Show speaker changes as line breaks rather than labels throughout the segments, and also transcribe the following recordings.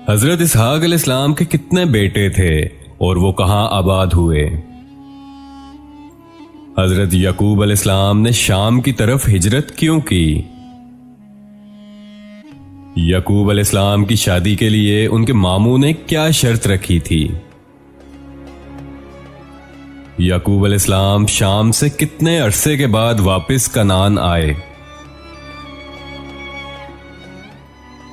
حضرت اسحاق علیہ السلام کے کتنے بیٹے تھے اور وہ کہاں آباد ہوئے؟ حضرت یعقوب علیہ السلام نے شام کی طرف ہجرت کیوں کی؟ یعقوب علیہ السلام کی شادی کے لیے ان کے ماموں نے کیا شرط رکھی تھی؟ یعقوب علیہ السلام شام سے کتنے عرصے کے بعد واپس کنعان آئے؟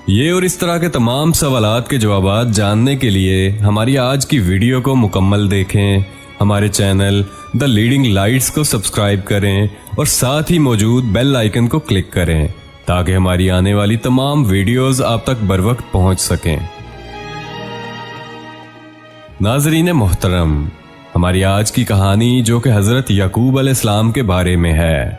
یہ اور اس طرح کے تمام سوالات کے جوابات جاننے کے لیے ہماری آج کی ویڈیو کو مکمل دیکھیں، ہمارے چینل دی لیڈنگ لائٹس کو سبسکرائب کریں اور ساتھ ہی موجود بیل آئیکن کو کلک کریں تاکہ ہماری آنے والی تمام ویڈیوز آپ تک بروقت پہنچ سکیں۔ ناظرین محترم، ہماری آج کی کہانی جو کہ حضرت یعقوب علیہ السلام کے بارے میں ہے،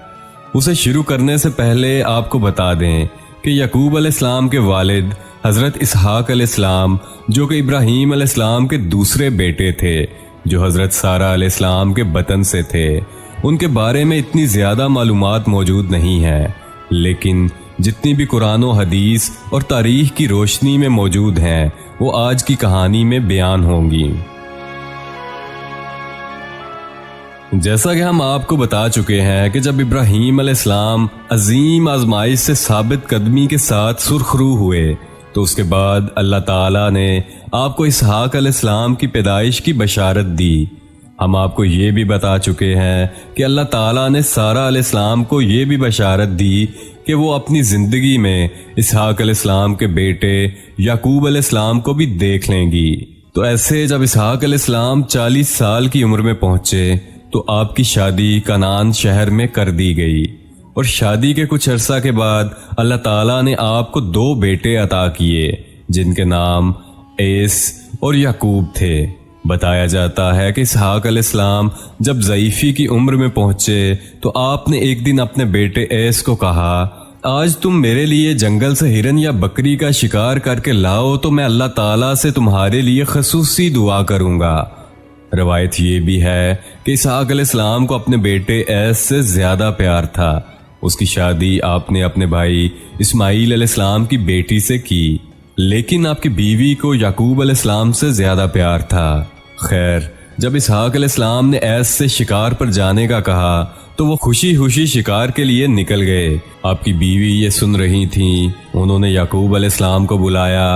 اسے شروع کرنے سے پہلے آپ کو بتا دیں کہ یعقوب علیہ السلام کے والد حضرت اسحاق علیہ السلام جو کہ ابراہیم علیہ السلام کے دوسرے بیٹے تھے، جو حضرت سارہ علیہ السلام کے بطن سے تھے، ان کے بارے میں اتنی زیادہ معلومات موجود نہیں ہیں، لیکن جتنی بھی قرآن و حدیث اور تاریخ کی روشنی میں موجود ہیں وہ آج کی کہانی میں بیان ہوں گی۔ جیسا کہ ہم آپ کو بتا چکے ہیں کہ جب ابراہیم علیہ السلام عظیم آزمائش سے ثابت قدمی کے ساتھ سرخ روح ہوئے تو اس کے بعد اللہ تعالیٰ نے آپ کو اسحاق علیہ السلام کی پیدائش کی بشارت دی۔ ہم آپ کو یہ بھی بتا چکے ہیں کہ اللہ تعالیٰ نے سارہ علیہ السلام کو یہ بھی بشارت دی کہ وہ اپنی زندگی میں اسحاق علیہ السلام کے بیٹے یعقوب علیہ السلام کو بھی دیکھ لیں گی۔ تو ایسے جب اسحاق علیہ السلام 40 سال کی عمر میں پہنچے تو آپ کی شادی کنعان شہر میں کر دی گئی، اور شادی کے کچھ عرصہ کے بعد اللہ تعالیٰ نے آپ کو 2 بیٹے عطا کیے جن کے نام عیس اور یعقوب تھے۔ بتایا جاتا ہے کہ اسحاق علیہ السلام جب ضعیفی کی عمر میں پہنچے تو آپ نے ایک دن اپنے بیٹے عیس کو کہا، آج تم میرے لیے جنگل سے ہرن یا بکری کا شکار کر کے لاؤ تو میں اللہ تعالیٰ سے تمہارے لیے خصوصی دعا کروں گا۔ روایت یہ بھی ہے کہ اسحاق علیہ السلام کو اپنے بیٹے عیس سے زیادہ پیار تھا۔ اس کی شادی آپ نے اپنے بھائی اسماعیل علیہ السلام کی بیٹی سے کی، لیکن آپ کی بیوی کو یعقوب علیہ السلام سے زیادہ پیار تھا۔ خیر، جب اسحاق علیہ السلام نے عیس سے شکار پر جانے کا کہا تو وہ خوشی خوشی شکار کے لیے نکل گئے۔ آپ کی بیوی یہ سن رہی تھیں، انہوں نے یعقوب علیہ السلام کو بلایا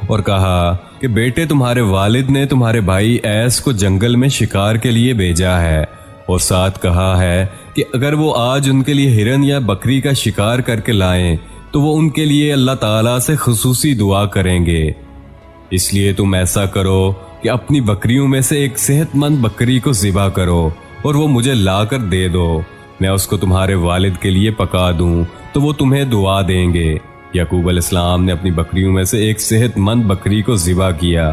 اور کہا کہ بیٹے، تمہارے والد نے تمہارے بھائی عیس کو جنگل میں شکار کے لیے بھیجا ہے، اور ساتھ کہا ہے کہ اگر وہ آج ان کے لیے ہرن یا بکری کا شکار کر کے لائیں تو وہ ان کے لیے اللہ تعالیٰ سے خصوصی دعا کریں گے۔ اس لیے تم ایسا کرو کہ اپنی بکریوں میں سے ایک صحت مند بکری کو ذبح کرو اور وہ مجھے لا کر دے دو، میں اس کو تمہارے والد کے لیے پکا دوں تو وہ تمہیں دعا دیں گے۔ یعقوب علیہ السلام نے اپنی بکریوں میں سے ایک صحت مند بکری کو ذبح کیا،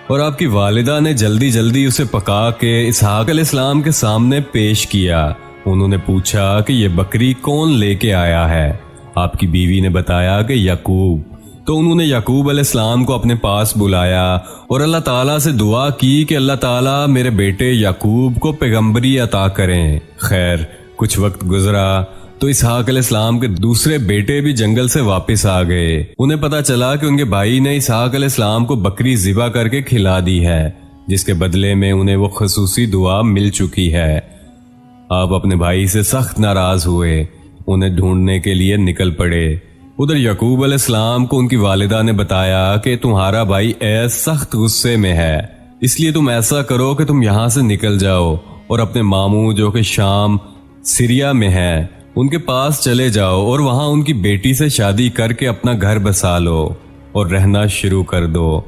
اور آپ کی والدہ نے جلدی جلدی اسے پکا کے اسحاق علیہ السلام کے سامنے پیش کیا۔ انہوں نے پوچھا کہ یہ بکری کون لے کے آیا ہے؟ آپ کی بیوی نے بتایا کہ یعقوب۔ تو انہوں نے یعقوب علیہ السلام کو اپنے پاس بلایا اور اللہ تعالیٰ سے دعا کی کہ اللہ تعالیٰ میرے بیٹے یعقوب کو پیغمبری عطا کریں۔ خیر، کچھ وقت گزرا تو اسحاق علیہ السلام کے دوسرے بیٹے بھی جنگل سے واپس آ گئے۔ انہیں پتا چلا کہ ان کے بھائی نے اسحاق علیہ السلام کو بکری ذبح کر کے کھلا دی ہے، جس کے بدلے میں انہیں وہ خصوصی دعا مل چکی ہے۔ آپ اپنے بھائی سے سخت ناراض ہوئے، انہیں ڈھونڈنے کے لیے نکل پڑے۔ ادھر یعقوب علیہ السلام کو ان کی والدہ نے بتایا کہ تمہارا بھائی عیس سخت غصے میں ہے، اس لیے تم ایسا کرو کہ تم یہاں سے نکل جاؤ اور اپنے ماموں جو کہ شام سیریا میں ہیں ان کے پاس چلے جاؤ اور وہاں ان کی بیٹی سے شادی کر کے اپنا گھر بسا لو اور رہنا شروع کر دو۔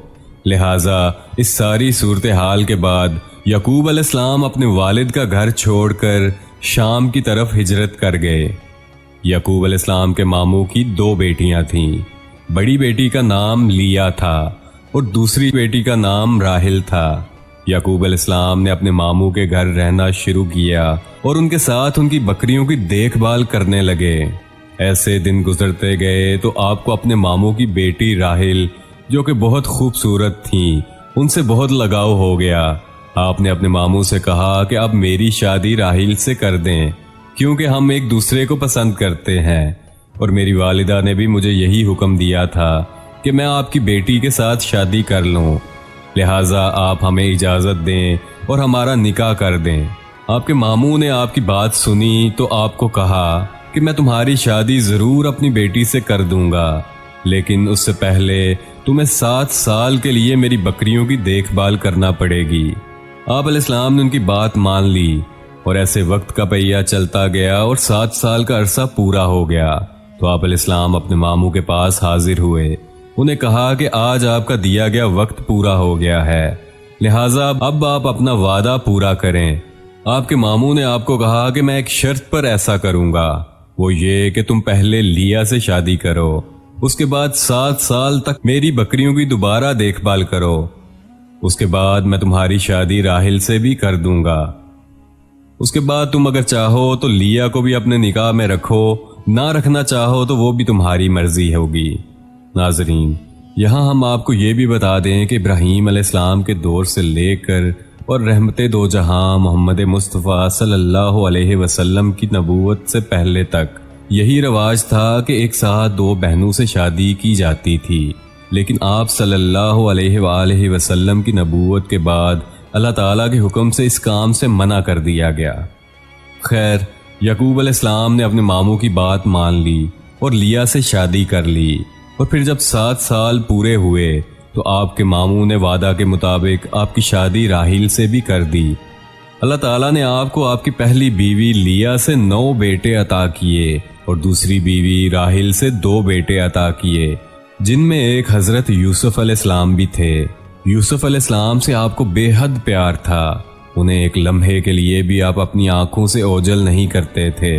لہٰذا اس ساری صورتحال کے بعد یعقوب علیہ السلام اپنے والد کا گھر چھوڑ کر شام کی طرف ہجرت کر گئے۔ یعقوب علیہ السلام کے ماموں کی 2 بیٹیاں تھیں۔ بڑی بیٹی کا نام لیا تھا اور دوسری بیٹی کا نام راحل تھا۔ یعقوب علیہ السلام نے اپنے ماموں کے گھر رہنا شروع کیا اور ان کے ساتھ ان کی بکریوں کی دیکھ بھال کرنے لگے۔ ایسے دن گزرتے گئے تو آپ کو اپنے ماموں کی بیٹی راحل جو کہ بہت خوبصورت تھیں ان سے بہت لگاؤ ہو گیا۔ آپ نے اپنے ماموں سے کہا کہ اب میری شادی راحل سے کر دیں کیونکہ ہم ایک دوسرے کو پسند کرتے ہیں، اور میری والدہ نے بھی مجھے یہی حکم دیا تھا کہ میں آپ کی بیٹی کے ساتھ شادی کر لوں، لہٰذا آپ ہمیں اجازت دیں اور ہمارا نکاح کر دیں۔ آپ کے ماموں نے آپ کی بات سنی تو آپ کو کہا کہ میں تمہاری شادی ضرور اپنی بیٹی سے کر دوں گا، لیکن اس سے پہلے تمہیں 7 سال کے لیے میری بکریوں کی دیکھ بھال کرنا پڑے گی۔ آپ علیہ السلام نے ان کی بات مان لی اور ایسے وقت کا پہیہ چلتا گیا اور 7 سال کا عرصہ پورا ہو گیا تو آپ علیہ السلام اپنے ماموں کے پاس حاضر ہوئے۔ انہیں کہا کہ آج آپ کا دیا گیا وقت پورا ہو گیا ہے، لہٰذا اب آپ اپنا وعدہ پورا کریں۔ آپ کے ماموں نے آپ کو کہا کہ میں ایک شرط پر ایسا کروں گا، وہ یہ کہ تم پہلے لیا سے شادی کرو، اس کے بعد 7 سال تک میری بکریوں کی دوبارہ دیکھ بھال کرو، اس کے بعد میں تمہاری شادی راحل سے بھی کر دوں گا۔ اس کے بعد تم اگر چاہو تو لیا کو بھی اپنے نکاح میں رکھو، نہ رکھنا چاہو تو وہ بھی تمہاری مرضی ہوگی۔ ناظرین، یہاں ہم آپ کو یہ بھی بتا دیں کہ ابراہیم علیہ السلام کے دور سے لے کر اور رحمت دو جہاں محمد مصطفیٰ صلی اللہ علیہ وسلم کی نبوت سے پہلے تک یہی رواج تھا کہ ایک ساتھ 2 بہنوں سے شادی کی جاتی تھی، لیکن آپ صلی اللہ علیہ وآلہ وسلم کی نبوت کے بعد اللہ تعالیٰ کے حکم سے اس کام سے منع کر دیا گیا۔ خیر، یعقوب علیہ السلام نے اپنے ماموں کی بات مان لی اور لیا سے شادی کر لی، اور پھر جب 7 سال پورے ہوئے تو آپ کے ماموں نے وعدہ کے مطابق آپ کی شادی راحیل سے بھی کر دی۔ اللہ تعالیٰ نے آپ کو آپ کی پہلی بیوی لیا سے 9 بیٹے عطا کیے اور دوسری بیوی راحیل سے 2 بیٹے عطا کیے، جن میں ایک حضرت یوسف علیہ السلام بھی تھے۔ یوسف علیہ السلام سے آپ کو بے حد پیار تھا، انہیں ایک لمحے کے لیے بھی آپ اپنی آنکھوں سے اوجھل نہیں کرتے تھے۔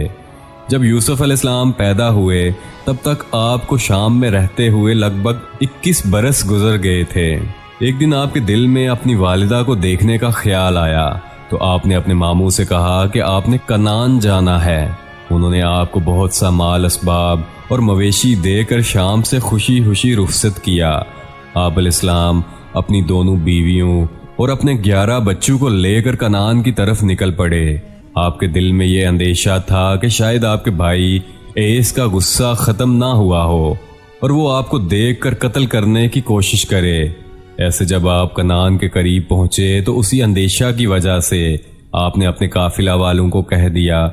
جب یوسف علیہ السلام پیدا ہوئے تب تک آپ کو شام میں رہتے ہوئے لگ بھگ 21 برس گزر گئے تھے۔ ایک دن آپ کے دل میں اپنی والدہ کو دیکھنے کا خیال آیا تو آپ نے اپنے ماموں سے کہا کہ آپ نے کنعان جانا ہے۔ انہوں نے آپ کو بہت سا مال اسباب اور مویشی دے کر شام سے خوشی خوشی رخصت کیا۔ آپ علیہ السلام اپنی دونوں بیویوں اور اپنے 11 بچوں کو لے کر کنعان کی طرف نکل پڑے۔ آپ کے دل میں یہ اندیشہ تھا کہ شاید آپ کے بھائی ایس کا غصہ ختم نہ ہوا ہو اور وہ آپ کو دیکھ کر قتل کرنے کی کوشش کرے۔ ایسے جب آپ کنعان کے قریب پہنچے تو اسی اندیشہ کی وجہ سے آپ نے اپنے قافلہ والوں کو کہہ دیا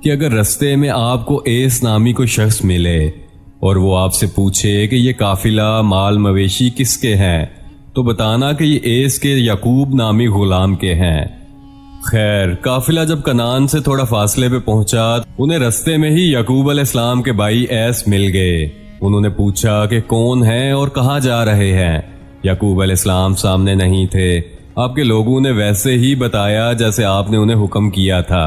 کہ اگر رستے میں آپ کو ایس نامی کوئی شخص ملے اور وہ آپ سے پوچھے کہ یہ قافلہ مال مویشی کس کے ہیں تو بتانا کہ یہ ایس کے یعقوب نامی غلام کے ہیں۔ خیر، قافلہ جب کنعان سے تھوڑا فاصلے پہ پہنچا انہیں رستے میں ہی یعقوب علیہ السلام کے بھائی ایس مل گئے۔ انہوں نے پوچھا کہ کون ہیں اور کہاں جا رہے ہیں۔ یعقوب علیہ السلام سامنے نہیں تھے۔ آپ کے لوگوں نے ویسے ہی بتایا جیسے آپ نے انہیں حکم کیا تھا۔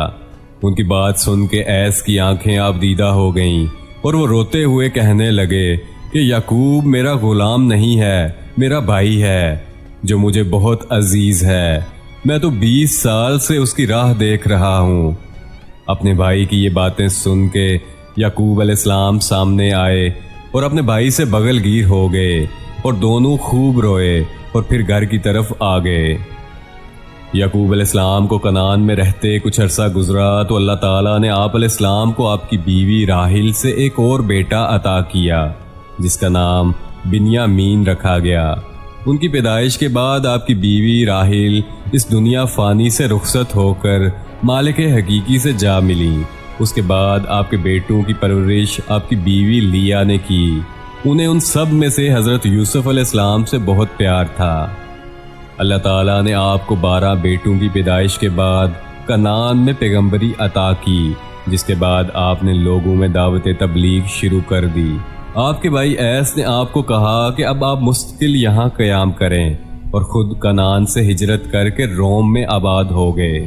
ان کی بات سن کے ایس کی آنکھیں آپ دیدہ ہو گئیں اور وہ روتے ہوئے کہنے لگے کہ یعقوب میرا غلام نہیں ہے، میرا بھائی ہے جو مجھے بہت عزیز ہے، میں تو 20 سال سے اس کی راہ دیکھ رہا ہوں۔ اپنے بھائی کی یہ باتیں سن کے یعقوب علیہ السلام سامنے آئے اور اپنے بھائی سے بغل گیر ہو گئے اور دونوں خوب روئے اور پھر گھر کی طرف آ گئے۔ یعقوب علیہ السلام کو کنعان میں رہتے کچھ عرصہ گزرا تو اللہ تعالیٰ نے آپ علیہ السلام کو آپ کی بیوی راحیل سے ایک اور بیٹا عطا کیا جس کا نام بنیامین رکھا گیا۔ ان کی پیدائش کے بعد آپ کی بیوی راحیل اس دنیا فانی سے رخصت ہو کر مالک حقیقی سے جا ملی۔ اس کے بعد آپ کے بیٹوں کی پرورش آپ کی بیوی لیا نے کی۔ انہیں ان سب میں سے حضرت یوسف علیہ السلام سے بہت پیار تھا۔ اللہ تعالیٰ نے آپ کو 12 بیٹوں کی پیدائش کے بعد کنعان میں پیغمبری عطا کی، جس کے بعد آپ نے لوگوں میں دعوت تبلیغ شروع کر دی۔ آپ کے بھائی ایس نے آپ کو کہا کہ اب آپ مستقل یہاں قیام کریں اور خود کنعان سے ہجرت کر کے روم میں آباد ہو گئے۔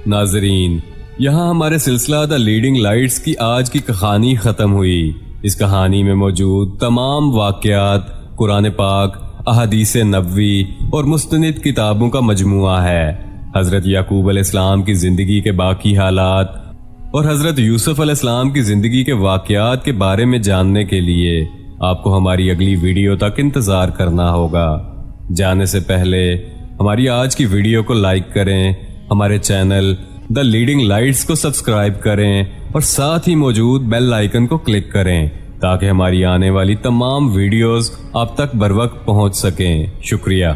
ناظرین، یہاں ہمارے سلسلہ دا لیڈنگ لائٹس کی آج کی کہانی ختم ہوئی۔ اس کہانی میں موجود تمام واقعات قرآن پاک، احادیث نبوی اور مستند کتابوں کا مجموعہ ہے۔ حضرت یعقوب علیہ السلام کی زندگی کے باقی حالات اور حضرت یوسف علیہ السلام کی زندگی کے واقعات کے بارے میں جاننے کے لیے آپ کو ہماری اگلی ویڈیو تک انتظار کرنا ہوگا۔ جانے سے پہلے ہماری آج کی ویڈیو کو لائک کریں، ہمارے چینل دا لیڈنگ لائٹس کو سبسکرائب کریں اور ساتھ ہی موجود بیل آئیکن کو کلک کریں تاکہ ہماری آنے والی تمام ویڈیوز آپ تک بروقت پہنچ سکیں۔ شکریہ۔